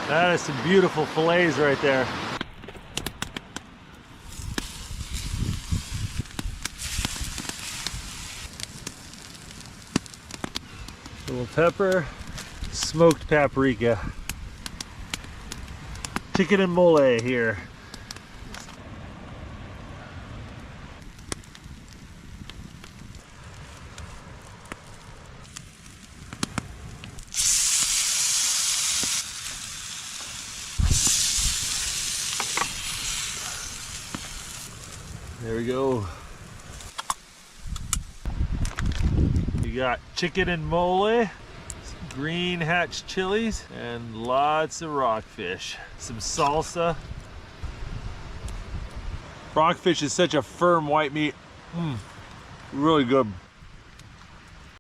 That is some beautiful fillets right there. Little pepper, smoked paprika. Chicken and mole here. There we go. You got chicken and mole, some green hatch chilies, and lots of rockfish. Some salsa. Rockfish is such a firm white meat. Really good.